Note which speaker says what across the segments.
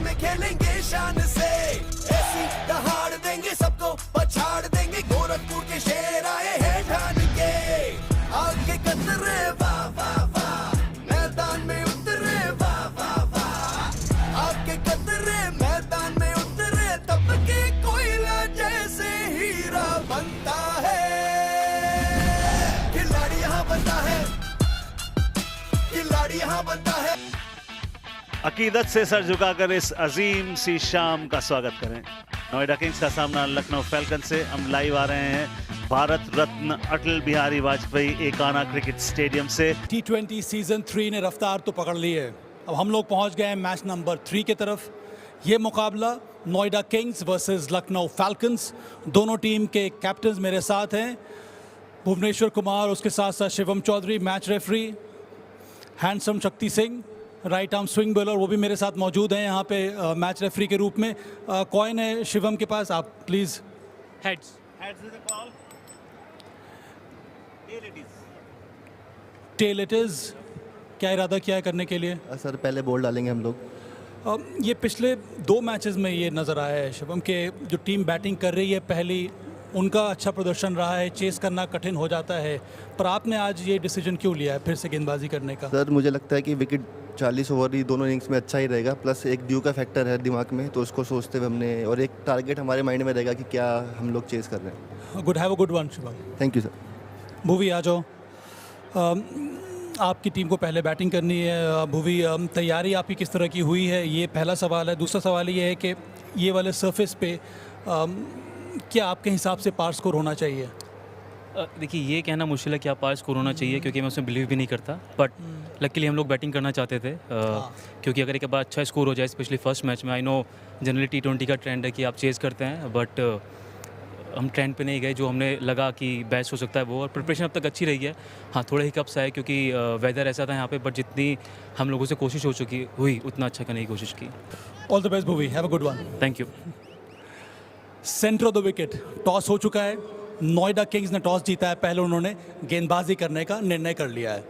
Speaker 1: में खेलेंगे शान से, ऐसी दहाड़ देंगे सबको पछाड़ देंगे, गोरखपुर के शेर आए हैं ठान के, आगे कतरे वाह वाह वाह, मैदान में उतरे वाह वाह वाह, आगे कतरे मैदान में उतरे, तब के कोयला जैसे हीरा बनता है, खिलाड़ी यहाँ बनता है, खिलाड़ी यहाँ बनता है।
Speaker 2: अकीदत से सर झुकाकर इस अजीम सी शाम का स्वागत करें। नोएडा किंग्स का सामना लखनऊ फैल्कन से। हम लाइव आ रहे हैं भारत रत्न अटल बिहारी वाजपेयी एकाना क्रिकेट स्टेडियम से।
Speaker 3: T20 सीजन 3 ने रफ्तार तो पकड़ ली है। अब हम लोग पहुंच गए हैं मैच नंबर 3 की तरफ। ये मुकाबला Noida kings versus Lucknow falcons. दोनों टीम के कैप्टन मेरे साथ हैं, भुवनेश्वर कुमार, उसके साथ साथ Shivam Chaudhary match referee, handsome Shakti Singh right arm swing bowler, वो भी मेरे साथ मौजूद हैं यहाँ पे मैच रेफरी के रूप में। कॉइन है शिवम के पास, आप please.
Speaker 2: Heads is the call,
Speaker 3: tail it is. क्या इरादा किया है करने के लिए?
Speaker 4: सर पहले बॉल डालेंगे हम लोग।
Speaker 3: ये पिछले 2 मैचेस में ये नज़र आया है शिवम के जो टीम बैटिंग कर रही है पहली, उनका अच्छा प्रदर्शन रहा है, चेस करना कठिन हो जाता है, पर आपने आज ये डिसीजन क्यों लिया है फिर से गेंदबाजी करने का?
Speaker 4: सर मुझे लगता है कि विकेट 40 ओवर ही दोनों इनिंग्स में अच्छा ही रहेगा, प्लस एक ड्यू का फैक्टर है दिमाग में, तो उसको सोचते हुए हमने, और एक टारगेट हमारे माइंड में रहेगा कि क्या हम लोग चेस कर रहे हैं।
Speaker 3: Good, have a good one Shivam.
Speaker 4: Thank you sir.
Speaker 3: Bhuvi आ जाओ। आपकी टीम को पहले बैटिंग करनी है। भुवी, तैयारी आपकी किस तरह की हुई है, ये पहला सवाल है। दूसरा सवाल ये है कि ये वाले सरफेस पे क्या आपके हिसाब से पार स्कोर होना चाहिए?
Speaker 5: देखिए, ये कहना मुश्किल है कि आप पार स्कोर होना चाहिए, क्योंकि मैं उसमें बिलीव भी नहीं करता, बट लकीली हम लोग बैटिंग करना चाहते थे, क्योंकि अगर एक बार अच्छा स्कोर हो जाए, स्पेशली फर्स्ट मैच में। आई नो जनरली T20 का ट्रेंड है कि आप चेज़ करते हैं, बट हम ट्रेंड पे नहीं गए। जो हमने लगा कि बेस्ट हो सकता है वो, और प्रिपरेशन अब तक अच्छी रही है। हाँ, थोड़े हिकअप्स आए क्योंकि वेदर ऐसा था यहाँ पे, बट जितनी हम लोगों से कोशिश हो चुकी हुई उतना अच्छा करने की कोशिश की।
Speaker 3: All the best Bhuvi, have a good one.
Speaker 5: Thank you.
Speaker 3: Centre of the wicket toss हो चुका है। नोएडा किंग्स ने टॉस जीता है, पहले उन्होंने गेंदबाजी करने का निर्णय कर लिया है।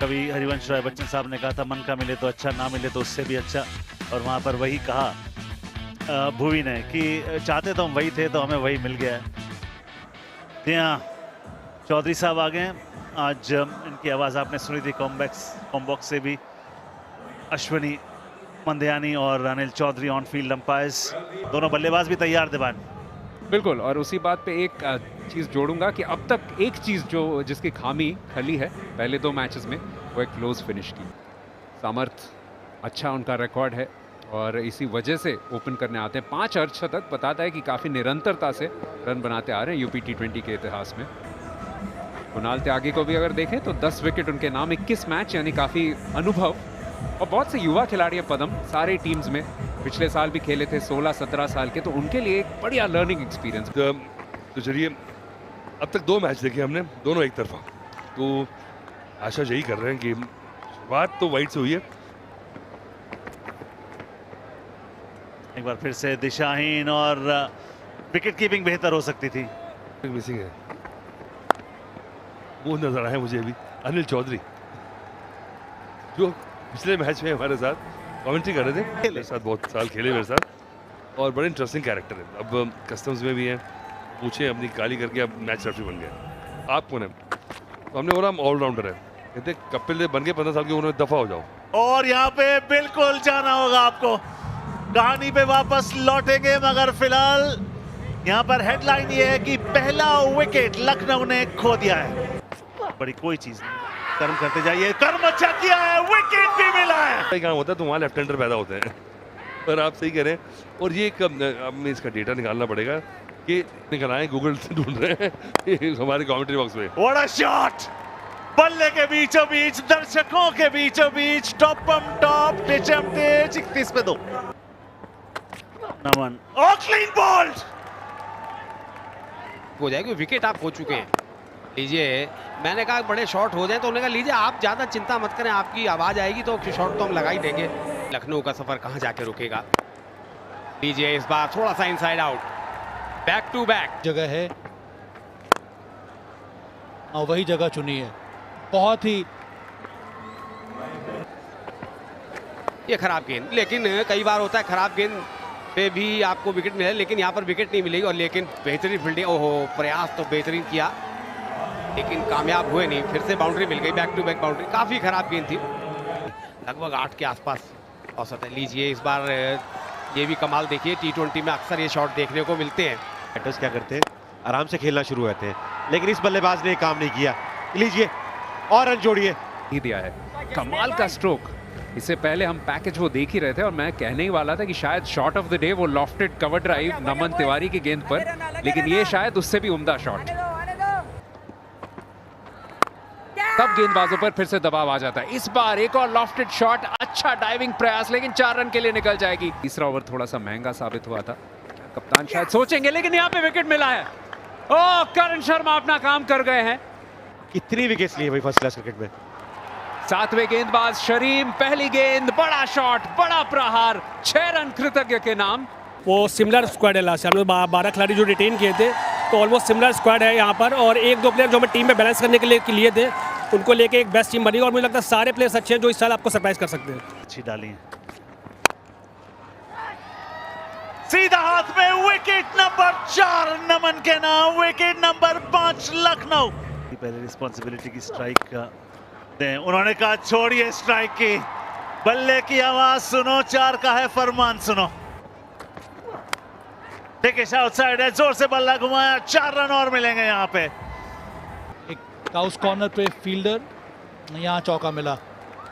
Speaker 2: कभी हरिवंश राय बच्चन साहब ने कहा था, मन का मिले तो अच्छा, ना मिले तो उससे भी अच्छा, और वहां पर वही कहा भुवी ने कि चाहते तो हम वही थे, तो हमें वही मिल गया है। यहाँ चौधरी साहब आ गए हैं। आज इनकी आवाज़ आपने सुनी थी कॉम्बॉक्स से भी। अश्विनी मंदयानी और Anil Chaudhary on field umpires, दोनों बल्लेबाज भी तैयार थे।
Speaker 6: बिल्कुल, और उसी बात पे एक चीज़ जोड़ूंगा कि अब तक एक चीज़ जिसकी खामी खली है पहले 2 मैचेस में, वो एक क्लोज फिनिश की। सामर्थ अच्छा उनका रिकॉर्ड है, और इसी वजह से ओपन करने आते हैं। 5 अर्धशतक बताता है कि काफ़ी निरंतरता से रन बनाते आ रहे हैं यूपी T20 के इतिहास में। कुणाल त्यागी को भी अगर देखें तो 10 विकेट उनके नाम, 21 मैच, यानी काफ़ी अनुभव। और बहुत से युवा खिलाड़ी हैं पदम, सारे टीम्स में पिछले साल भी खेले थे, 16-17 साल के, तो उनके लिए एक बढ़िया लर्निंग एक्सपीरियंस।
Speaker 7: तो चलिए, अब तक 2 मैच देखे हमने, दोनों एक तरफा, तो आशा यही कर रहे हैं कि बात तो वाइड से हुई है।
Speaker 2: एक बार फिर से दिशाहीन, और विकेट कीपिंग बेहतर हो सकती थी।
Speaker 7: मिसिंग है, वो नजर आए मुझे भी अनिल चौधरी, जो पिछले मैच में हमारे साथ कमेंट्री कर रहे थे, मेरे साथ बहुत साल खेले मेरे साथ, और बड़े इंटरेस्टिंग कैरेक्टर है। अब कस्टम्स में भी हैं, पूछे अपनी काली करके अब मैच रेफरी बन गए। आप कौन है? तो हमने बोला हम ऑलराउंडर है। कहते कपिल देव बन गए 15 साल के, उन्होंने दफा हो जाओ।
Speaker 2: और यहाँ पे बिल्कुल जाना होगा आपको, कहानी पे वापस लौटेंगे, मगर फिलहाल यहाँ पर हेडलाइन ये है कि पहला विकेट लखनऊ ने खो दिया है। बड़ी कोई चीज नहीं, कर्म करते जाइए, कर्म अच्छा किया है, विकेट भी मिला है।
Speaker 7: सही काम होता है तो वहाँ लेफ्ट हैंडर पैदा होते हैं, पर आप सही कह रहे हैं। और ये हमें इसका डेटा निकालना पड़ेगा कि निकल आए, गूगल से ढूंढ रहे हैं हमारे कमेंट्री बॉक्स में।
Speaker 2: व्हाट अ शॉट, बल्ले के बीचों बीच, दर्शकों के बीचों बीच, टॉपम टॉप, टिचम टिच, 31 पे 2 नमन, और क्लीन बोल्ड
Speaker 8: हो जाएगी। विकेट आप हो चुके हैं। लीजिए, मैंने कहा बड़े शॉट हो जाए, तो उन्होंने कहा लीजिए आप ज़्यादा चिंता मत करें, आपकी आवाज़ आएगी तो शॉट तो हम लगा ही देंगे। लखनऊ का सफ़र कहाँ जाके रुकेगा? लीजिए, इस बार थोड़ा सा inside out, back to back
Speaker 3: जगह है और वही जगह चुनी है। बहुत ही
Speaker 8: ये खराब गेंद, लेकिन कई बार होता है खराब गेंद पे भी आपको विकेट मिले, लेकिन यहाँ पर विकेट नहीं मिलेगी। और लेकिन बेहतरीन फील्डिंग, ओहो प्रयास तो बेहतरीन किया लेकिन कामयाब हुए नहीं। फिर से बाउंड्री मिल गई, बैक टू बैक बाउंड्री। काफ़ी खराब गेंद थी, लगभग 8 के आसपास औसत है। लीजिए इस बार ये भी कमाल देखिए, T20 में अक्सर ये शॉट देखने को मिलते हैं।
Speaker 9: बैटर्स क्या करते हैं, आराम से खेलना शुरू होते हैं, लेकिन इस बल्लेबाज ने काम नहीं किया। लीजिए और रन जोड़िए,
Speaker 6: ही दिया है। कमाल का स्ट्रोक। इससे पहले हम पैकेज वो देख ही रहे थे और मैं कहने ही वाला था कि शायद शॉट ऑफ द डे वो लॉफ्टेड कवर ड्राइव नमन तिवारी की गेंद पर, लेकिन ये शायद उससे भी उम्दा शॉट। तब गेंदबाजों पर फिर से दबाव आ जाता है। इस बार एक और लॉफ्टेड शॉट, अच्छा डाइविंग प्रयास, लेकिन 4 रन के लिए निकल जाएगी। तीसरा ओवर थोड़ा सा महंगा साबित हुआ था, कप्तान शायद सोचेंगे, लेकिन यहाँ पे विकेट मिला है। ओह, करण शर्मा अपना काम कर गए हैं।
Speaker 9: कितनी विकेट्स लिए भाई फर्स्ट क्लास क्रिकेट में।
Speaker 6: 7वें गेंदबाज शरीम, पहली गेंद, बड़ा शॉट, बड़ा प्रहार, 6 रन कृतज्ञ के नाम।
Speaker 10: वो सिमिलर स्क्वाड है, लास्ट हमने 12 खिलाड़ी जो रिटेन किए थे, तो ऑलमोस्ट सिमिलर स्क्वाड है यहाँ पर। और 1-2 प्लेयर जो हमें टीम में बैलेंस करने के लिए थे, उनको लेके एक बेस्ट टीम बनी। और मुझे लगता है सारे प्लेयर्स अच्छे हैं जो इस साल आपको सरप्राइज कर सकते हैं।
Speaker 2: अच्छी डाली है, सीधा हाथ में, विकेट नंबर 4 नमन के नाम, विकेट नंबर 5 लखनऊ। पहले रिस्पॉन्सिबिलिटी की स्ट्राइक का दें, उन्होंने कहा छोड़िए स्ट्राइक की, बल्ले की आवाज सुनो, 4 का है फरमान सुनो। ठीक है, आउटसाइड है, जोर से बल्ला घुमाया, 4 रन और मिलेंगे यहाँ पे।
Speaker 3: एक काउस कॉर्नर पे फील्डर, यहाँ चौका मिला।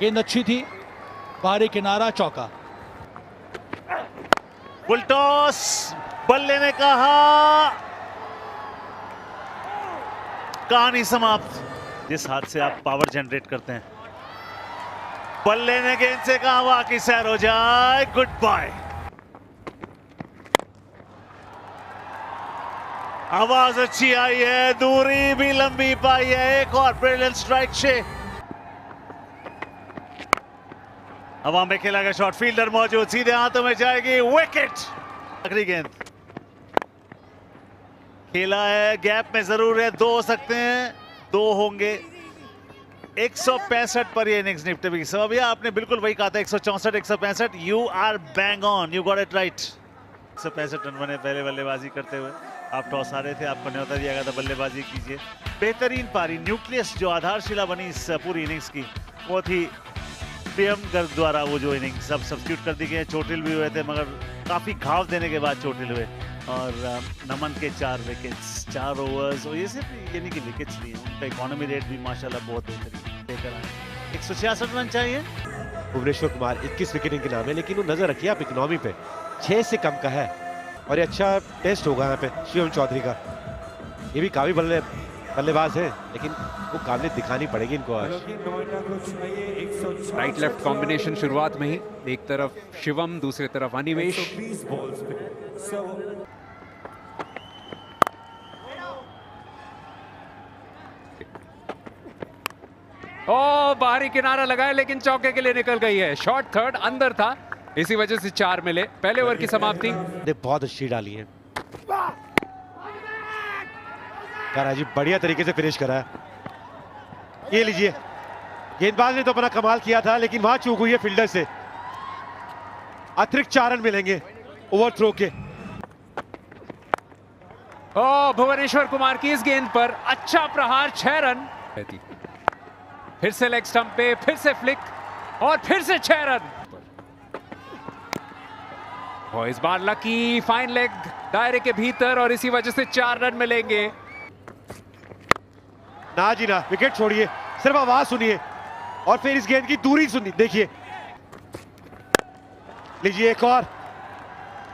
Speaker 3: गेंद अच्छी थी, बाहरी किनारा, चौका।
Speaker 2: फुल टॉस, बल्ले ने कहा कहानी समाप्त। जिस हाथ से आप पावर जनरेट करते हैं, बल्ले ने गेंद से कहा वाह की सैर हो जाए, गुड बाय। आवाज अच्छी आई है, दूरी भी लंबी पाई है, एक और ब्रिलियंट स्ट्राइक 6। हवा में खेला गया शॉट, फील्डर मौजूद, सीधे हाथों में जाएगी, विकेट। आखिरी गेंद खेला है, गैप में जरूर है, 2 हो सकते हैं, 2 होंगे। 165 पर ये इनिंग्स निपटे हुई। सब भैया आपने बिल्कुल वही कहा था, 164 165। You are bang on, you got it right. 165 run बने पहले बल्लेबाजी करते हुए। आप टॉस आ रहे थे, आपको न्योता दिया गया था बल्लेबाजी कीजिए। बेहतरीन पारी, न्यूक्लियस जो आधारशिला बनी इस पूरी इनिंग्स की, वो थी प्रियम गर्ग द्वारा। वो जो इनिंग्स सब सब्स्टिट्यूट कर दी गई, चोटिल भी हुए थे, मगर काफ़ी घाव देने के बाद चोटिल हुए। और नमन के 4 विकेट्स, 4 ओवर्स, और ये सिर्फ ये नहीं कि विकेट्स नहीं है, उनका इकोनॉमी रेट भी माशाल्लाह बहुत बेहतरीन लेकर आए। 166 रन चाहिए।
Speaker 9: भुवनेश्वर कुमार 21 विकेट इनके नाम है, लेकिन वो नजर रखिए आप इकोनॉमी पे 6 से कम का है। और ये अच्छा टेस्ट होगा यहाँ पे शिवम चौधरी का। ये भी काफी बल्लेबाज है, लेकिन वो काबिलियत दिखानी पड़ेगी इनको आज।
Speaker 6: राइट लेफ्ट कॉम्बिनेशन शुरुआत में ही, एक तरफ शिवम, दूसरी तरफ अनिवेश। ओ, बाहरी किनारा लगाया, लेकिन चौके के लिए निकल गई है। शॉट थर्ड अंदर था, इसी वजह से 4 मिले। पहले ओवर की समाप्ति।
Speaker 9: बहुत अच्छी डाली है, कराजी बढ़िया तरीके से फिनिश करा है। ये लीजिए, गेंदबाज ने तो अपना कमाल किया था, लेकिन वहां चूक हुई है फील्डर से। अतिरिक्त 4 रन मिलेंगे ओवर थ्रो के।
Speaker 6: ओ, भुवनेश्वर कुमार की इस गेंद पर अच्छा प्रहार, 6 रन। फिर से लेग स्टंप पे, फिर से फ्लिक, और फिर से 6 रन। और इस बार लकी फाइन लेग दायरे के भीतर, और इसी वजह से 4 रन मिलेंगे।
Speaker 9: ना जी ना, विकेट छोड़िए, सिर्फ आवाज सुनिए और फिर इस गेंद की दूरी सुनिए। देखिए, लीजिए एक और,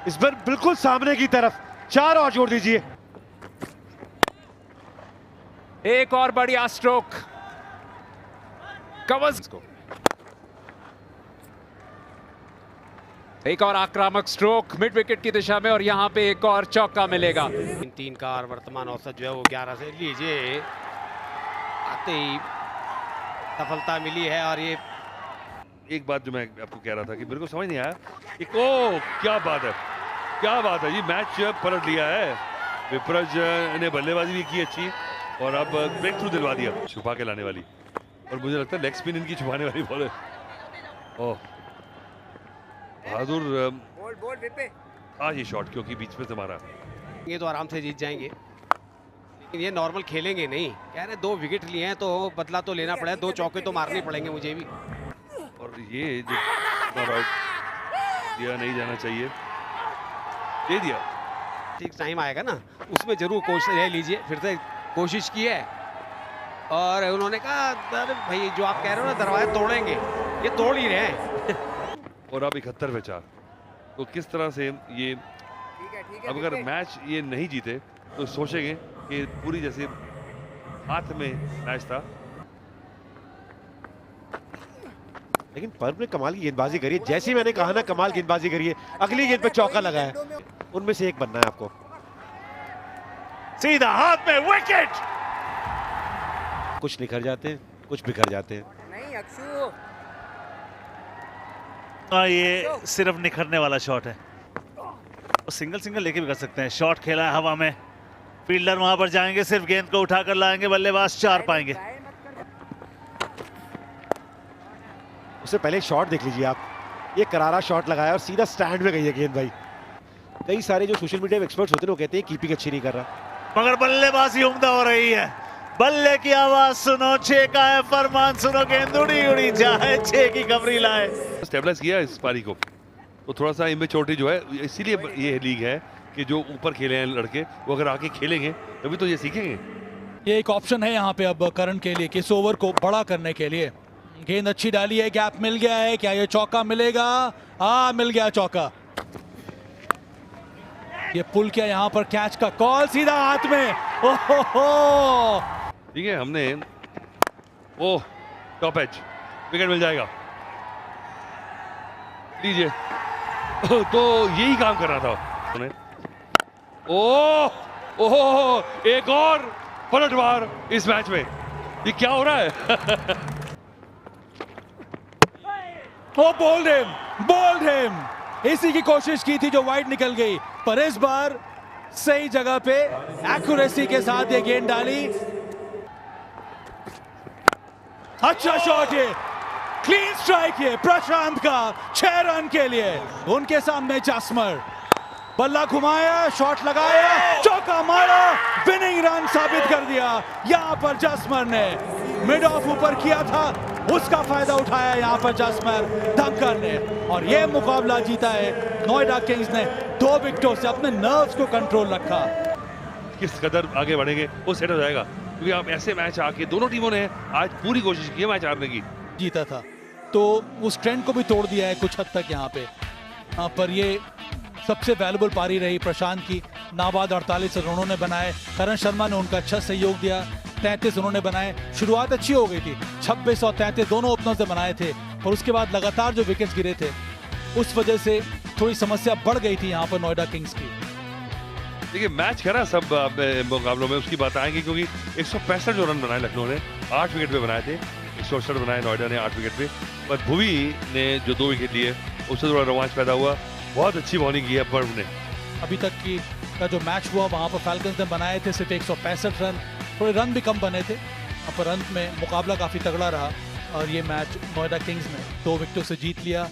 Speaker 9: इस बार बिल्कुल सामने की तरफ, 4 और जोड़ दीजिए।
Speaker 6: एक और बढ़िया स्ट्रोक, कवर्स को। एक और आक्रामक स्ट्रोक मिड विकेट की दिशा में, और यहां पे एक और चौका मिलेगा।
Speaker 8: 3 का और वर्तमान औसत जो है वो 11 से। लीजिए आते ही सफलता मिली है। और ये
Speaker 7: एक बात जो मैं आपको कह रहा था कि मेरे को समझ नहीं आया, एक ओ क्या बात है, क्या बात है, ये मैच पलट लिया है। विप्रज ने बल्लेबाजी भी की अच्छी, और अब ब्रेक थ्रू दिलवा दिया, छुपा के लाने वाली। और मुझे लगता है लेग स्पिन इनकी छुपाने वाली बॉल है। ओह, बहादुर था ये शॉट, क्योंकि बीच में से मारा।
Speaker 8: ये तो आराम से जीत जाएंगे, लेकिन ये नॉर्मल खेलेंगे नहीं। कह रहे 2 विकेट लिए हैं तो बदला तो लेना पड़ेगा, 2 चौके तो मारने पड़ेंगे मुझे भी।
Speaker 7: और ये जो नॉट आउट दिया नहीं जाना चाहिए, दे दिया।
Speaker 8: ठीक टाइम आएगा ना, उसमें जरूर कोशिश ले लीजिए। फिर से कोशिश की है और उन्होंने कहा अरे भाई जो आप कह रहे हो ना दरवाजा तोड़ेंगे, ये तोड़ ही रहे हैं।
Speaker 7: और अब 71 पे 4, तो किस तरह से ये अब अगर मैच ये नहीं जीते तो सोचेंगे कि पूरी जैसे हाथ में मैच था।
Speaker 9: लेकिन पर्व ने कमाल की गेंदबाजी करी है, जैसे ही मैंने कहा ना कमाल गेंदबाजी करी है, अगली गेंद पे चौका लगा है। उनमें से एक बनना है आपको।
Speaker 2: सीधा हाथ में विकेट।
Speaker 9: कुछ निखर जाते हैं, कुछ बिखर जाते हैं।
Speaker 11: नहीं अक्षु,
Speaker 2: ये सिर्फ निखरने वाला शॉट है। सिंगल सिंगल लेके भी कर सकते हैं। शॉट खेला है हवा में, फील्डर वहां पर जाएंगे, सिर्फ गेंद को उठाकर लाएंगे, बल्लेबाज 4 पाएंगे।
Speaker 9: उससे पहले शॉट देख लीजिए आप, ये करारा शॉट लगाया और सीधा स्टैंड में गई है गेंद भाई। कई सारे जो सोशल मीडिया एक्सपर्ट्स होते हैं वो कहते हैं कीपिंग अच्छी नहीं कर रहा,
Speaker 2: मगर बल्लेबाजी उम्दा हो रही है। बल्ले की आवाज सुनो, 6 का है फरमान सुनो, गेंद उड़ी उड़ी जाए, 6 की खबरी लाए।
Speaker 7: स्टेबलाइज किया इस पारी को, तो थोड़ा सा इमेच्योरिटी जो है, इसीलिए ये लीग है कि जो ऊपर खेले हैं लड़के वो अगर आके खेलेंगे तभी तो ये सीखेंगे।
Speaker 3: ये एक ऑप्शन है यहाँ पे अब करण के लिए कि इस ओवर को बड़ा करने के लिए। गेंद अच्छी डाली है, गैप मिल गया है, क्या ये चौका मिलेगा? मिल गया चौका। ये पुल किया यहाँ पर, कैच का कॉल सीधा हाथ में। ओहो,
Speaker 7: ठीक है, हमने ओ टॉप एज विकेट मिल जाएगा, लीजिए। तो यही काम करना था उन्हें। ओह, एक और पलटवार इस मैच में, ये क्या हो रहा है?
Speaker 3: ओ बोल्ड हिम, इसी की कोशिश की थी जो वाइड निकल गई, पर इस बार सही जगह पे एक्यूरेसी के साथ ये गेंद डाली। अच्छा शॉट, ये क्लीन स्ट्राइक है प्रशांत का 6 रन के लिए। उनके सामने जास्मर, बल्ला घुमाया, शॉट लगाया, चौका मारा, विनिंग रन साबित कर दिया। यहां पर जास्मर ने मिड ऑफ ऊपर किया था, उसका फायदा उठाया यहां पर जास्मर धनकर ने, और यह मुकाबला जीता है नोएडा किंग्स ने 2 विकेटों से। अपने नर्व्स को कंट्रोल रखा।
Speaker 7: किस कदर आगे बढ़ेंगे वो सेट हो जाएगा, क्योंकि आप ऐसे मैच आके दोनों टीमों ने आज पूरी कोशिश की है मैच हारने की।
Speaker 3: जीता था तो उस ट्रेंड को भी तोड़ दिया है कुछ हद तक यहाँ पे। पर ये सबसे वैल्यूबल पारी रही प्रशांत की। नाबाद 48 रन उन्होंने बनाए, करण शर्मा ने उनका अच्छा सहयोग दिया, 33 उन्होंने बनाए। शुरुआत अच्छी हो गई थी, 26 और 33 दोनों ओपनर्स ने बनाए थे, और उसके बाद लगातार जो विकेट्स गिरे थे उस वजह से थोड़ी समस्या बढ़ गई थी यहाँ पर नोएडा किंग्स की।
Speaker 7: देखिए मैच करा सब मुकाबलों में, उसकी बात आएंगी, क्योंकि 165 जो रन बनाए लखनऊ ने, 8 विकेट पे बनाए थे। 168 बनाए नोएडा ने 8 विकेट पे, पर भुवी ने जो 2 विकेट लिए उससे थोड़ा रोमांच पैदा हुआ। बहुत अच्छी बॉलिंग की है पर्व ने।
Speaker 3: अभी तक की का जो मैच हुआ वहाँ पर फैल्कन्स ने बनाए थे सिर्फ 165 रन, थोड़े रन भी कम बने थे, पर अंत में मुकाबला काफ़ी तगड़ा रहा और ये मैच नोएडा किंग्स ने 2 विकेटों से जीत लिया।